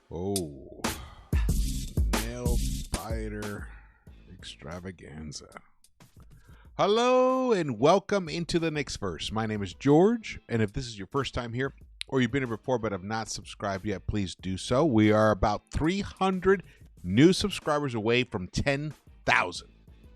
Oh, nail biter extravaganza. Hello and welcome into the Knicks-Verse. My name is George, and if this is your first time here, or you've been here before but have not subscribed yet, please do so. We are about 300 new subscribers away from 10,000.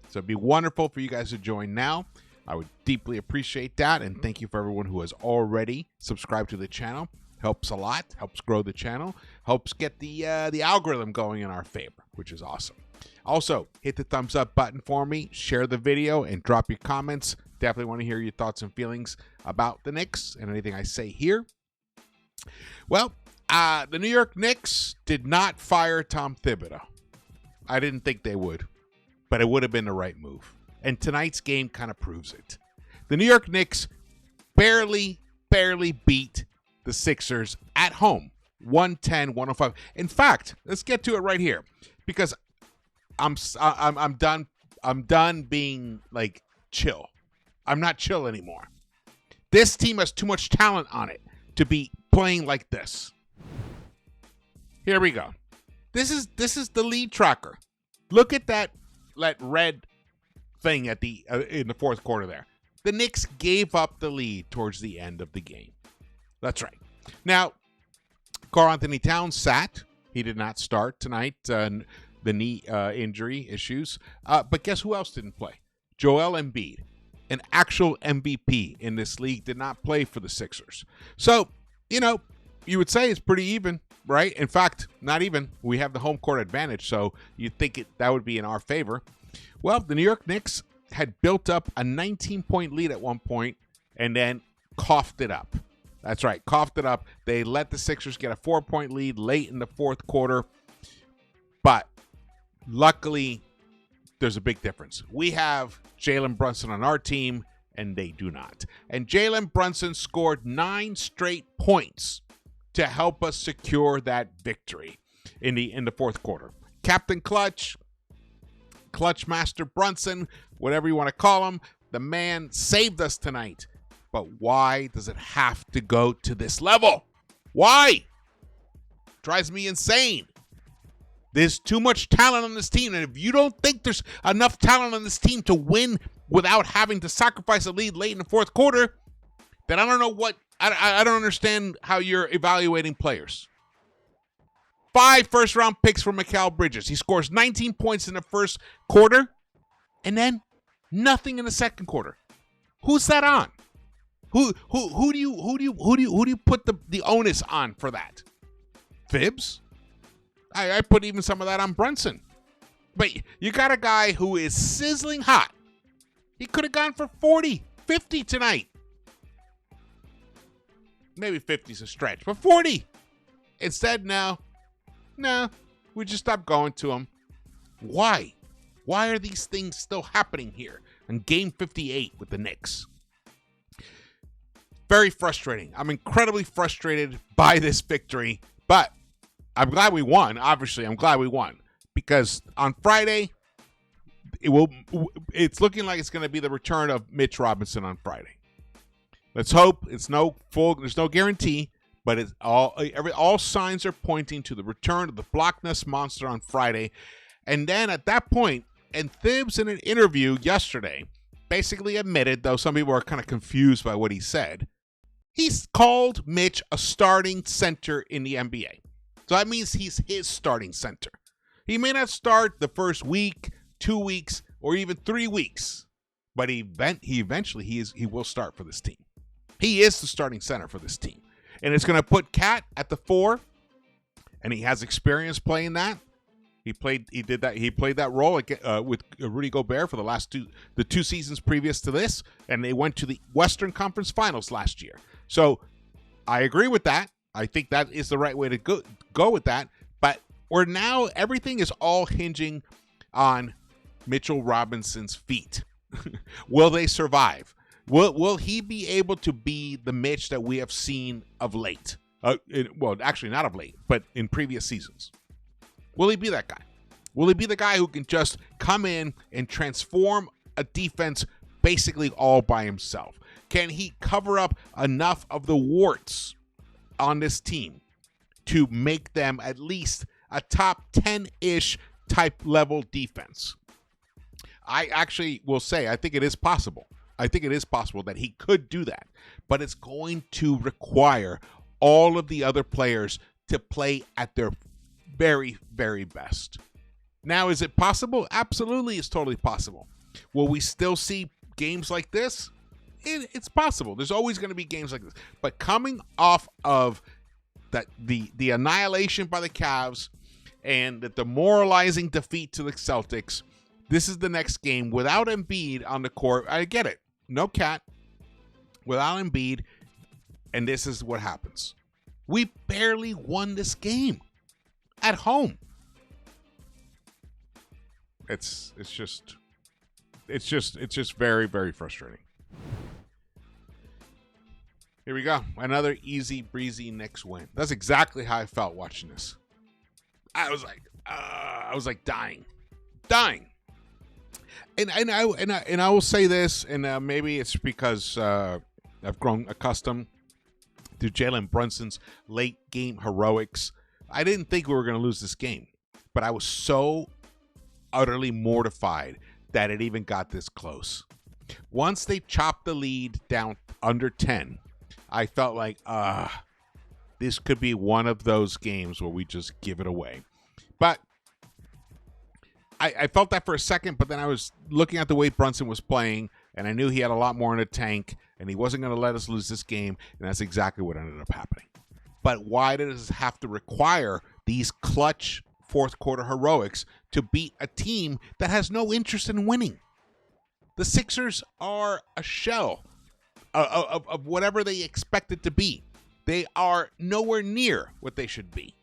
So it'd be wonderful for you guys to join now. I would deeply appreciate that, and thank you for everyone who has already subscribed to the channel. Helps a lot, helps grow the channel, helps get the algorithm going in our favor, which is awesome. Also, hit the thumbs up button for me, share the video, and drop your comments. Definitely want to hear your thoughts and feelings about the Knicks and anything I say here. Well, the New York Knicks did not fire Tom Thibodeau. I didn't think they would, but it would have been the right move. And tonight's game kind of proves it. The New York Knicks barely beat the Sixers at home, 110-105. In fact, let's get to it right here, because I'm done being like chill. I'm not chill anymore. This team has too much talent on it to be playing like this. Here we go. This is the lead tracker. Look at that red thing at the in the fourth quarter there. The Knicks gave up the lead towards the end of the game. That's right. Now, Karl-Anthony Towns sat. He did not start tonight. The knee injury issues. But guess who else didn't play? Joel Embiid, an actual MVP in this league, did not play for the Sixers. So, you would say it's pretty even, right? In fact, not even. We have the home court advantage, so you'd think that would be in our favor. Well, the New York Knicks had built up a 19-point lead at one point and then coughed it up. That's right, coughed it up. They let the Sixers get a 4-point lead late in the fourth quarter. But luckily, there's a big difference. We have Jalen Brunson on our team, and they do not. And Jalen Brunson scored 9 straight points to help us secure that victory in the fourth quarter. Captain Clutch Master Brunson, whatever you want to call him, the man saved us tonight. But why does it have to go to this level? Why? Drives me insane. There's too much talent on this team, and if you don't think there's enough talent on this team to win without having to sacrifice a lead late in the fourth quarter, then I don't know what, I don't understand how you're evaluating players. 5 first-round picks for Mikal Bridges. He scores 19 points in the first quarter, and then nothing in the second quarter. Who's that on? Who do you put the onus on for that? Thibs? I put even some of that on Brunson. But you got a guy who is sizzling hot. He could have gone for 40, 50 tonight. Maybe 50's a stretch, but 40. Instead now, we just stopped going to him. Why? Why are these things still happening here in Game 58 with the Knicks? Very frustrating. I'm incredibly frustrated by this victory, but I'm glad we won. Obviously, I'm glad we won because on Friday, it's looking like it's going to be the return of Mitch Robinson on Friday. Let's hope. There's no guarantee, but it's all signs are pointing to the return of the Block Ness Monster on Friday. And then at that point, and Thibs in an interview yesterday basically admitted, though some people are kind of confused by what he said, he's called Mitch a starting center in the NBA. So that means he's his starting center. He may not start the first week, 2 weeks, or even 3 weeks, but he will start for this team. He is the starting center for this team. And it's going to put Cat at the 4, and he has experience playing that. He played that role with Rudy Gobert for the two seasons previous to this, and they went to the Western Conference Finals last year. So I agree with that. I think that is the right way to go with that. But everything is all hinging on Mitchell Robinson's feet. Will they survive? Will he be able to be the Mitch that we have seen of late? Well, actually not of late, but in previous seasons. Will he be that guy? Will he be the guy who can just come in and transform a defense basically all by himself? Can he cover up enough of the warts on this team to make them at least a top 10-ish type level defense. I actually will say I think it is possible. I think it is possible that he could do that, but it's going to require all of the other players to play at their very, very best. Now, is it possible? Absolutely, it's totally possible. Will we still see games like this? It's possible. There's always going to be games like this. But coming off of the annihilation by the Cavs and the demoralizing defeat to the Celtics, this is the next game without Embiid on the court. I get it. No Cat. Without Embiid. And this is what happens. We barely won this game at home. It's just very, very frustrating. Here we go. Another easy breezy Knicks win. That's exactly how I felt watching this. I was like dying. And I will say this, and maybe it's because I've grown accustomed to Jalen Brunson's late game heroics. I didn't think we were going to lose this game, but I was so utterly mortified that it even got this close. Once they chopped the lead down under 10, I felt like, this could be one of those games where we just give it away. But I felt that for a second, but then I was looking at the way Brunson was playing, and I knew he had a lot more in the tank, and he wasn't going to let us lose this game, and that's exactly what ended up happening. But why does it have to require these clutch fourth quarter heroics to beat a team that has no interest in winning? The Sixers are a shell of whatever they expect it to be. They are nowhere near what they should be.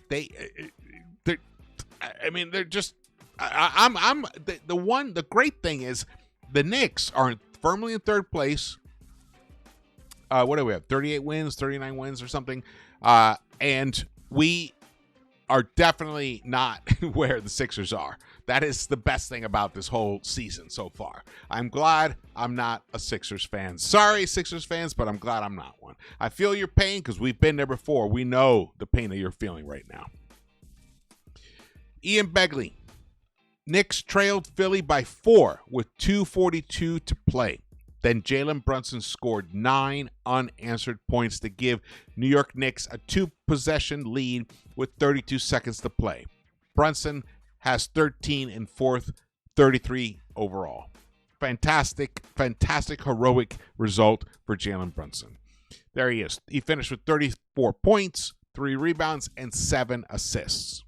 They're just. The great thing is the Knicks are firmly in third place. What do we have? 38 wins, 39 wins or something. And we are definitely not where the Sixers are. That is the best thing about this whole season so far. I'm glad I'm not a Sixers fan. Sorry, Sixers fans, but I'm glad I'm not one. I feel your pain because we've been there before. We know the pain that you're feeling right now. Ian Begley. Knicks trailed Philly by 4 with 2:42 to play. Then Jalen Brunson scored 9 unanswered points to give New York Knicks a 2-possession lead with 32 seconds to play. Brunson has 13 in fourth, 33 overall. Fantastic heroic result for Jalen Brunson. There he is. He finished with 34 points, 3 rebounds, and 7 assists.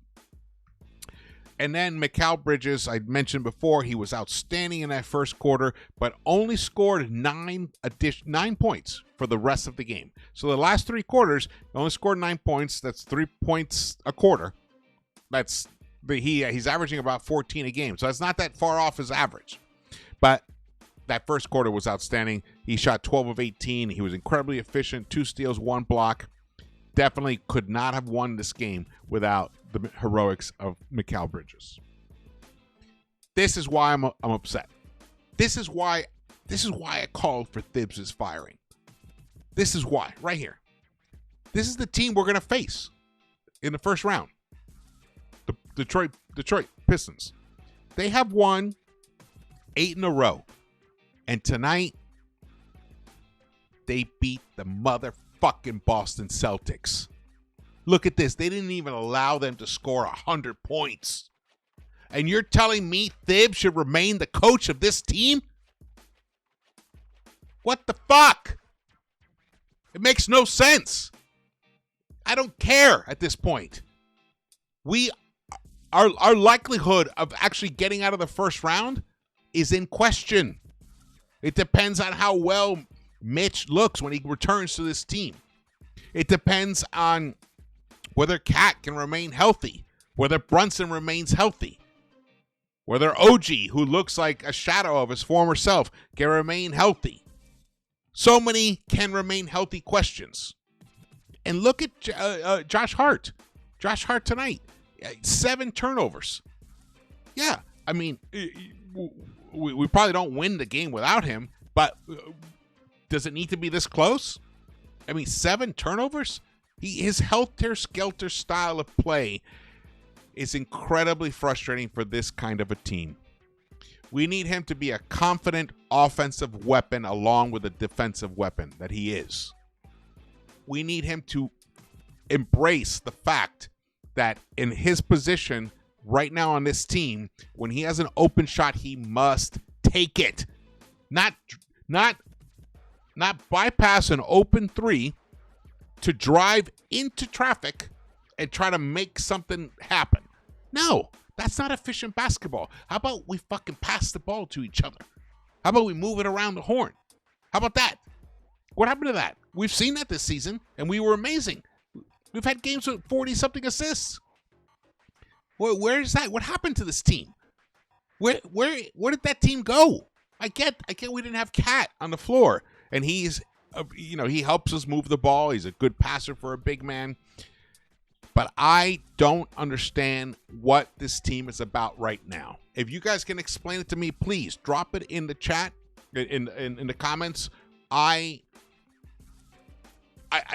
And then Mikal Bridges, I mentioned before, he was outstanding in that first quarter, but only scored 9 points for the rest of the game. So the last 3 quarters, he only scored 9 points. That's 3 points a quarter. He's averaging about 14 a game, so that's not that far off his average. But that first quarter was outstanding. He shot 12 of 18. He was incredibly efficient, 2 steals, 1 block. Definitely could not have won this game without the heroics of Mikal Bridges. This is why I'm upset. This is why I called for Thibs' firing. This is why, right here. This is the team we're going to face in the first round. The Detroit Pistons. They have won 8 in a row. And tonight, they beat the motherfucking Boston Celtics. Look at this. They didn't even allow them to score 100 points. And you're telling me Thibs should remain the coach of this team? What the fuck? It makes no sense. I don't care at this point. Our likelihood of actually getting out of the first round is in question. It depends on how well Mitch looks when he returns to this team. It depends on whether Cat can remain healthy, whether Brunson remains healthy, whether OG, who looks like a shadow of his former self, can remain healthy. So many can remain healthy questions. And look at Josh Hart. Josh Hart tonight, 7 turnovers. Yeah, I mean, we probably don't win the game without him, but does it need to be this close? I mean, 7 turnovers? His helter-skelter style of play is incredibly frustrating for this kind of a team. We need him to be a confident offensive weapon along with a defensive weapon that he is. We need him to embrace the fact that in his position right now on this team, when he has an open shot, he must take it. Not bypass an open three to drive into traffic and try to make something happen. No, that's not efficient basketball. How about we fucking pass the ball to each other? How about we move it around the horn? How about that? What happened to that? We've seen that this season, and we were amazing. We've had games with 40-something assists. Where is that? What happened to this team? Where did that team go? I get we didn't have Cat on the floor, and he's, he helps us move the ball. He's a good passer for a big man. But I don't understand what this team is about right now. If you guys can explain it to me, please drop it in the chat, in the comments. I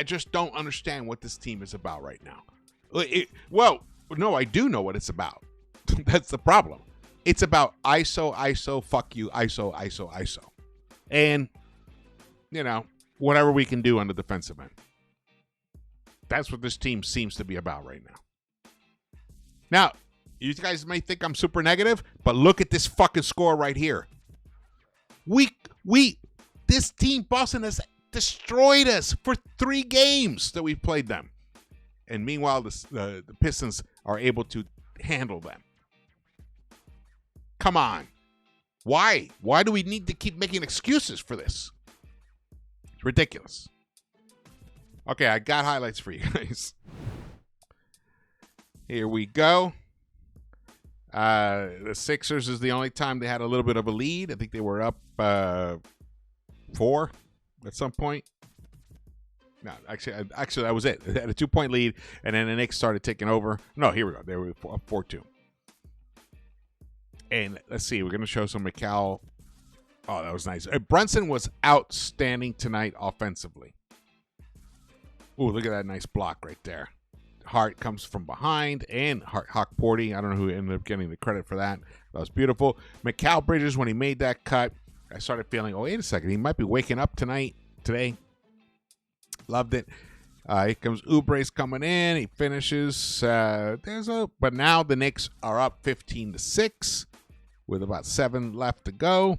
just don't understand what this team is about right now. No, I do know what it's about. That's the problem. It's about ISO, fuck you, ISO. And, whatever we can do on the defensive end. That's what this team seems to be about right now. Now, you guys may think I'm super negative, but look at this fucking score right here. This team, Boston, has destroyed us for 3 games that we've played them. And meanwhile, the Pistons are able to handle them. Come on. Why? Why do we need to keep making excuses for this? It's ridiculous. Okay, I got highlights for you guys. Here we go. The Sixers is the only time they had a little bit of a lead. I think they were up 4 at some point. No, actually, that was it. They had a 2-point lead, and then the Knicks started taking over. No, here we go. They were up 4-2. And let's see. We're going to show some McCall. Oh, that was nice. Brunson was outstanding tonight offensively. Ooh, look at that nice block right there. Hart comes from behind, and Hawk Porty. I don't know who ended up getting the credit for that. That was beautiful. Mikal Bridges, when he made that cut, I started feeling, oh, wait a second. He might be waking up today. Loved it. Here comes Oubre's coming in. He finishes. But now the Knicks are up 15-6 with about 7 left to go.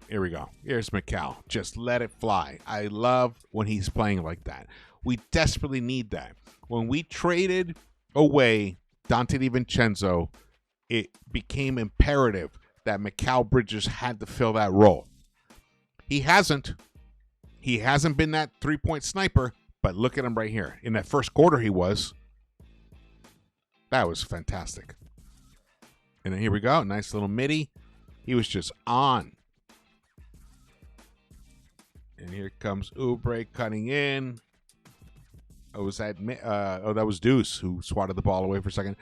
Here we go. Here's McCall. Just let it fly. I love when he's playing like that. We desperately need that. When we traded away Dante DiVincenzo, it became imperative that Mikal Bridges had to fill that role. He hasn't. He hasn't been that 3-point sniper, but look at him right here. In that first quarter, he was. That was fantastic. And then here we go. Nice little midi. He was just on. And here comes Oubre cutting in. Oh, that was Deuce who swatted the ball away for a second.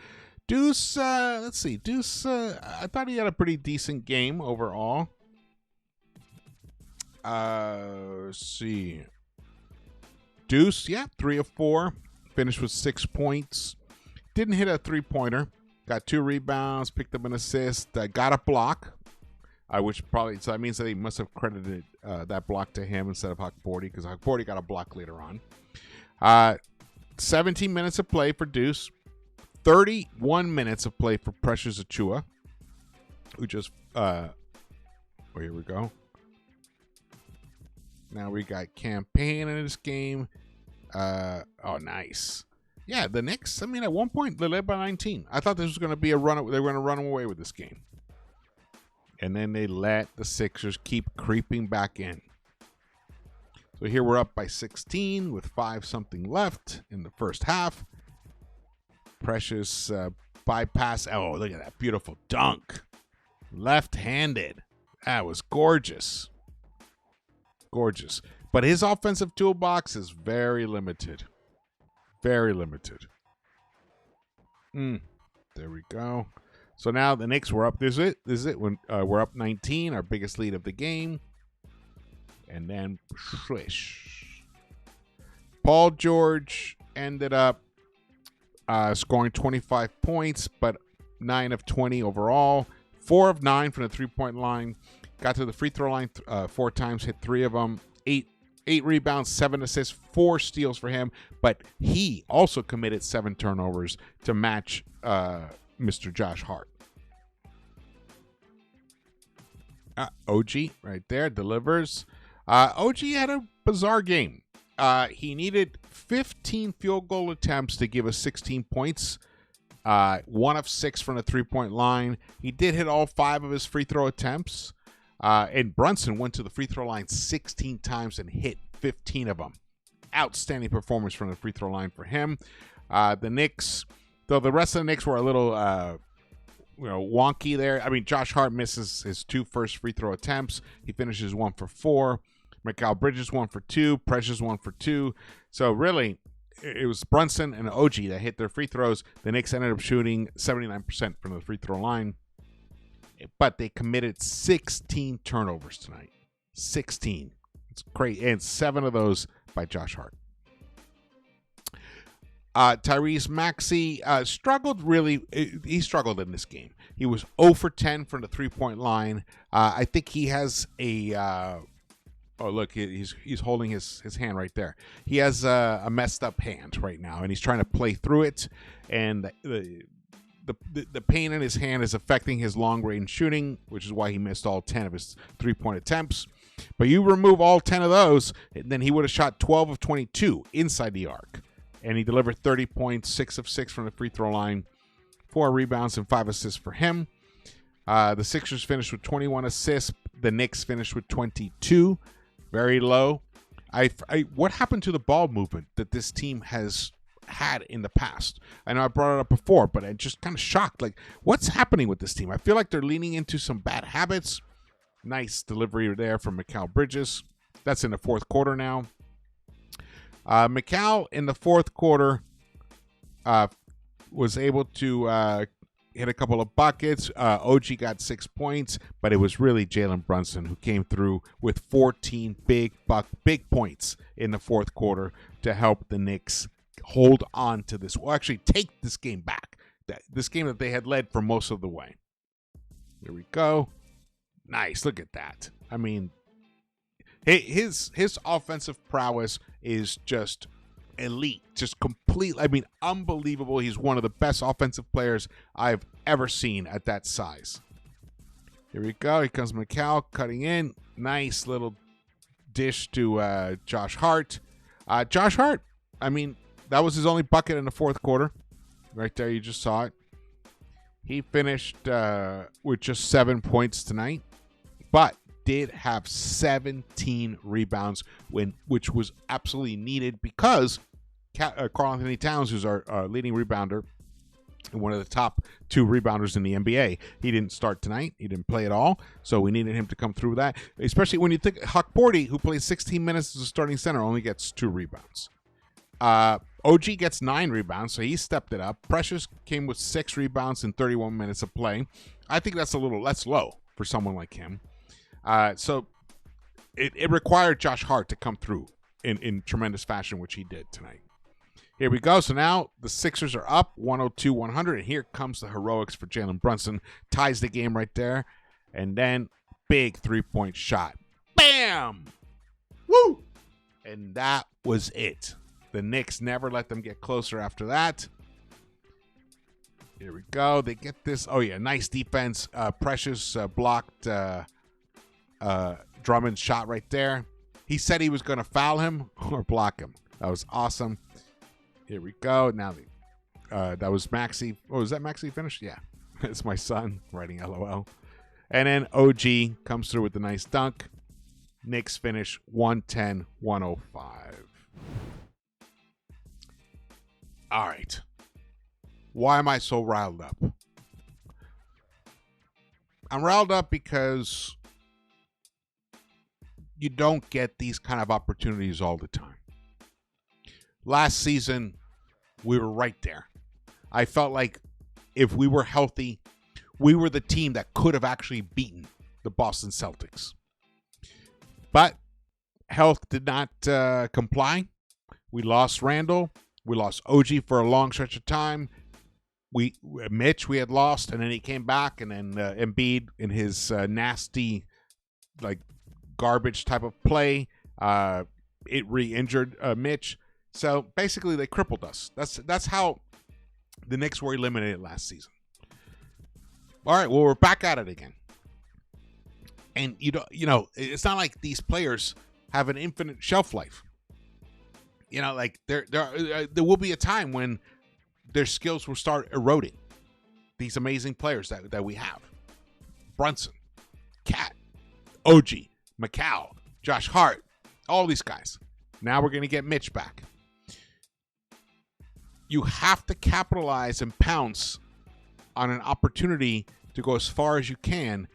Deuce, let's see. Deuce, I thought he had a pretty decent game overall. Let's see. Deuce, 3 of 4. Finished with 6 points. Didn't hit a 3-pointer. Got 2 rebounds. Picked up an assist. Got a block. So that means that he must have credited that block to him instead of Hawk Porty, because Hawk Porty got a block later on. 17 minutes of play for Deuce. 31 minutes of play for Precious Achiuwa, who just, here we go. Now we got Campaign in this game. Oh, nice. Yeah, the Knicks, at one point, they led by 19. I thought this was going to be a run. They were going to run away with this game. And then they let the Sixers keep creeping back in. So here we're up by 16 with 5-something left in the first half. Precious bypass. Oh, look at that beautiful dunk. Left-handed. That was gorgeous. Gorgeous. But his offensive toolbox is very limited. Very limited. There we go. So now the Knicks were up. This is it. When we're up 19, our biggest lead of the game. And then swish. Paul George ended up scoring 25 points, but 9 of 20 overall. 4 of 9 from the three-point line. Got to the free throw line 4 times, hit 3 of them. 8 rebounds, 7 assists, 4 steals for him. But he also committed 7 turnovers to match Mr. Josh Hart. OG right there delivers. OG had a bizarre game. He needed 15 field goal attempts to give us 16 points. 1 of 6 from the three-point line. He did hit all 5 of his free throw attempts. And Brunson went to the free throw line 16 times and hit 15 of them. Outstanding performance from the free throw line for him. The Knicks, though the rest of the Knicks were a little wonky there. I mean, Josh Hart misses his 2 first free throw attempts. He finishes 1 for 4. Mikal Bridges 1 for 2. Precious 1 for 2. So really, it was Brunson and OG that hit their free throws. The Knicks ended up shooting 79% from the free throw line. But they committed 16 turnovers tonight. 16. It's great. And 7 of those by Josh Hart. Tyrese Maxey struggled really. He struggled in this game. He was 0 for 10 from the three-point line. I think he has a... oh, look, he's holding his hand right there. He has a messed up hand right now, and he's trying to play through it. And the pain in his hand is affecting his long-range shooting, which is why he missed all 10 of his three-point attempts. But you remove all 10 of those, and then he would have shot 12 of 22 inside the arc. And he delivered 30 points, 6 of 6 from the free throw line, 4 rebounds and 5 assists for him. The Sixers finished with 21 assists. The Knicks finished with 22. Very low. What happened to the ball movement that this team has had in the past? I know I brought it up before, but I'm just kind of shocked. Like, what's happening with this team? I feel like they're leaning into some bad habits. Nice delivery there from Mikal Bridges. That's in the fourth quarter now. Mikal in the fourth quarter was able to hit a couple of buckets. OG got 6 points, but it was really Jalen Brunson who came through with 14 big points in the fourth quarter to help the Knicks hold on to this. Well, actually take this game back. This game that they had led for most of the way. Here we go. Nice. Look at that. I mean, his offensive prowess is just elite, just complete. I mean, unbelievable. He's one of the best offensive players I've ever seen at that size. Here we go. Here comes Mikal cutting in. Nice little dish to Josh Hart. Josh Hart, I mean, that was his only bucket in the fourth quarter. Right there, you just saw it. He finished with just 7 points tonight, but did have 17 rebounds, which was absolutely needed because Karl Anthony Towns, who's our leading rebounder and one of the top 2 rebounders in the NBA, he didn't start tonight. He didn't play at all, so we needed him to come through that, especially when you think Huck Bordy, who plays 16 minutes as a starting center, only gets 2 rebounds. OG gets 9 rebounds, so he stepped it up. Precious came with 6 rebounds in 31 minutes of play. I think that's a little less low for someone like him. So it required Josh Hart to come through in tremendous fashion, which he did tonight. Here we go. So now the Sixers are up 102-100, and here comes the heroics for Jalen Brunson. Ties the game right there, and then big three-point shot. Bam! Woo! And that was it. The Knicks never let them get closer after that. Here we go. They get this. Oh, yeah, nice defense. Precious blocked Drummond's shot right there. He said he was going to foul him or block him. That was awesome. Here we go. Now, that was Maxey. Oh, was that Maxey finished? Yeah. It's my son writing LOL. And then OG comes through with the nice dunk. Knicks finish 110-105. All right. Why am I so riled up? I'm riled up because you don't get these kind of opportunities all the time. Last season, we were right there. I felt like if we were healthy, we were the team that could have actually beaten the Boston Celtics. But health did not comply. We lost Randall. We lost OG for a long stretch of time. Mitch we had lost, and then he came back, and then Embiid in his nasty, like, garbage type of play, it re-injured Mitch. So basically, they crippled us. That's how the Knicks were eliminated last season. All right, well, we're back at it again, and you know, it's not like these players have an infinite shelf life. You know, like there will be a time when their skills will start eroding. These amazing players that we have. Brunson, Cat, OG, McCall, Josh Hart, all these guys. Now we're going to get Mitch back. You have to capitalize and pounce on an opportunity to go as far as you can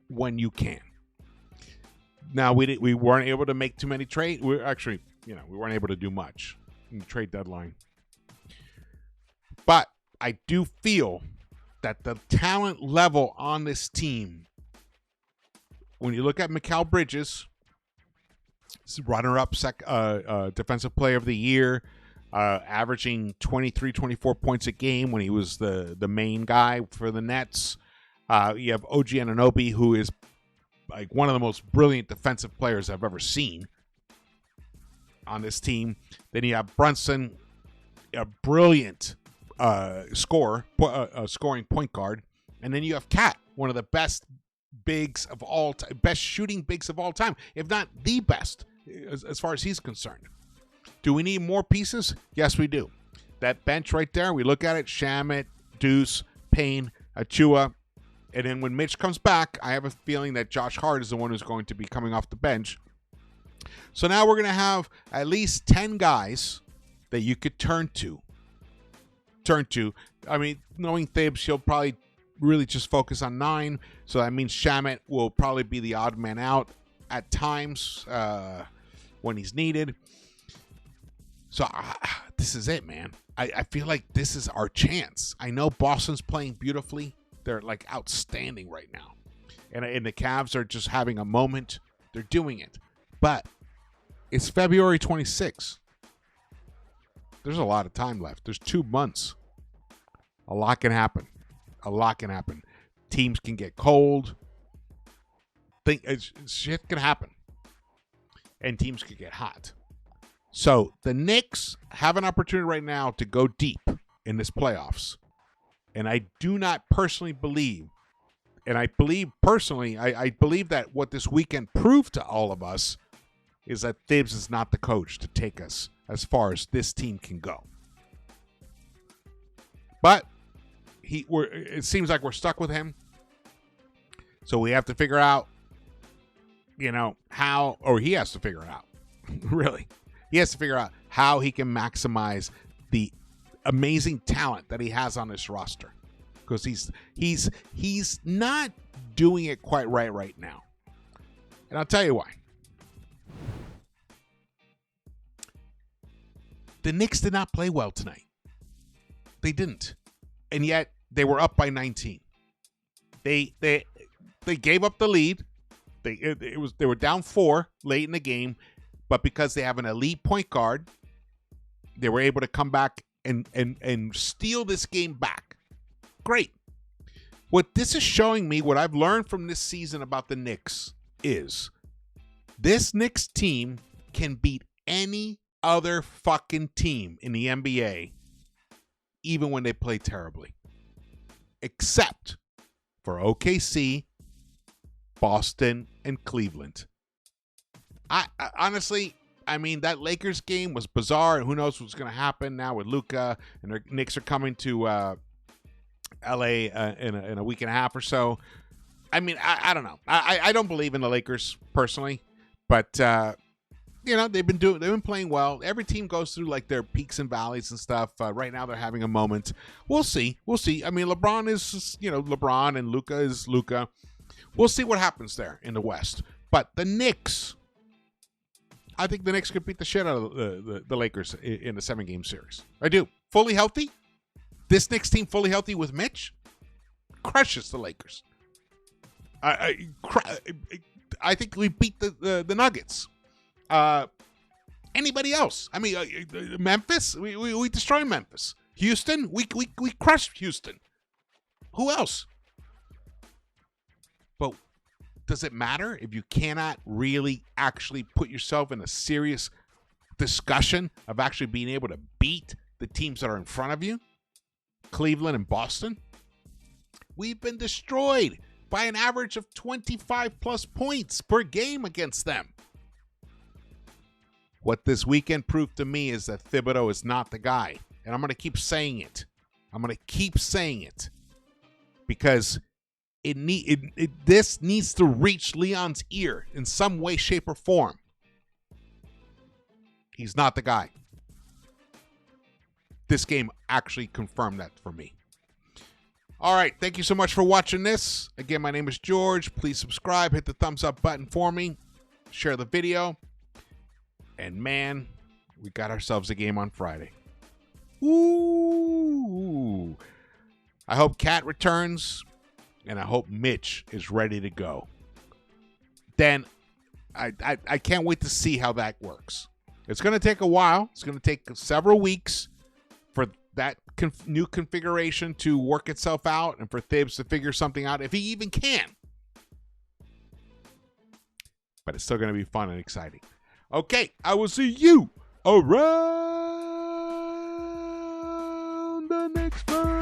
when you can. Now, we weren't able to make too many trades. We weren't able to do much in the trade deadline. But I do feel that the talent level on this team, when you look at Mikal Bridges, runner-up defensive player of the year, averaging 23, 24 points a game when he was the main guy for the Nets. You have OG Anunoby, who is like one of the most brilliant defensive players I've ever seen on this team. Then you have Brunson, a brilliant scoring point guard. And then you have Cat, one of the best bigs of all time, best shooting bigs of all time, if not the best, as far as he's concerned. Do we need more pieces? Yes, we do. That bench right there, we look at it, Shamet, Deuce, Payne, Achua, and then when Mitch comes back, I have a feeling that Josh Hart is the one who's going to be coming off the bench. So now we're going to have at least 10 guys that you could turn to. I mean, knowing Thibs, he'll probably really just focus on 9. So that means Shamet will probably be the odd man out at times when he's needed. So this is it, man. I feel like this is our chance. I know Boston's playing beautifully. They're like outstanding right now. And the Cavs are just having a moment. They're doing it. But it's February 26th. There's a lot of time left. There's 2 months. A lot can happen. Teams can get cold. Shit can happen. And teams can get hot. So the Knicks have an opportunity right now to go deep in this playoffs. And I do not personally believe, and I believe personally, I believe that what this weekend proved to all of us is that Thibs is not the coach to take us as far as this team can go. But it seems like we're stuck with him. So we have to figure out, how, or he has to figure it out, really. He has to figure out how he can maximize the amazing talent that he has on this roster, because he's not doing it quite right now. And I'll tell you why. The Knicks did not play well tonight. They didn't. And yet they were up by 19. They gave up the lead. They were down 4 late in the game, but because they have an elite point guard, they were able to come back and steal this game back. Great. What this is showing me, what I've learned from this season about the Knicks, is this Knicks team can beat any other fucking team in the NBA, even when they play terribly. Except for OKC, Boston, and Cleveland. I honestly, that Lakers game was bizarre, and who knows what's going to happen now with Luka, and the Knicks are coming to LA in a week and a half or so. I don't know. I don't believe in the Lakers personally, but they've been playing well. Every team goes through like their peaks and valleys and stuff. Right now they're having a moment. We'll see. LeBron is LeBron, and Luka is Luka. We'll see what happens there in the West. But the Knicks, I think the Knicks could beat the shit out of the Lakers in a 7-game series. I do. Fully healthy? This Knicks team fully healthy with Mitch? crushes the Lakers. I think we beat the Nuggets. Anybody else? I mean, Memphis. We destroy Memphis. Houston. We crushed Houston. Who else? But does it matter if you cannot really actually put yourself in a serious discussion of actually being able to beat the teams that are in front of you? Cleveland and Boston. We've been destroyed by an average of 25 plus points per game against them. What this weekend proved to me is that Thibodeau is not the guy. And I'm going to keep saying it. Because this needs to reach Leon's ear in some way, shape, or form. He's not the guy. This game actually confirmed that for me. All right, thank you so much for watching this. Again, my name is George. Please subscribe, hit the thumbs up button for me, share the video. And man, we got ourselves a game on Friday. Ooh. I hope Cat returns, and I hope Mitch is ready to go. Then I can't wait to see how that works. It's going to take a while. It's going to take several weeks for that new configuration to work itself out and for Thibs to figure something out, if he even can. But it's still going to be fun and exciting. Okay, I will see you around the Knicks-Verse.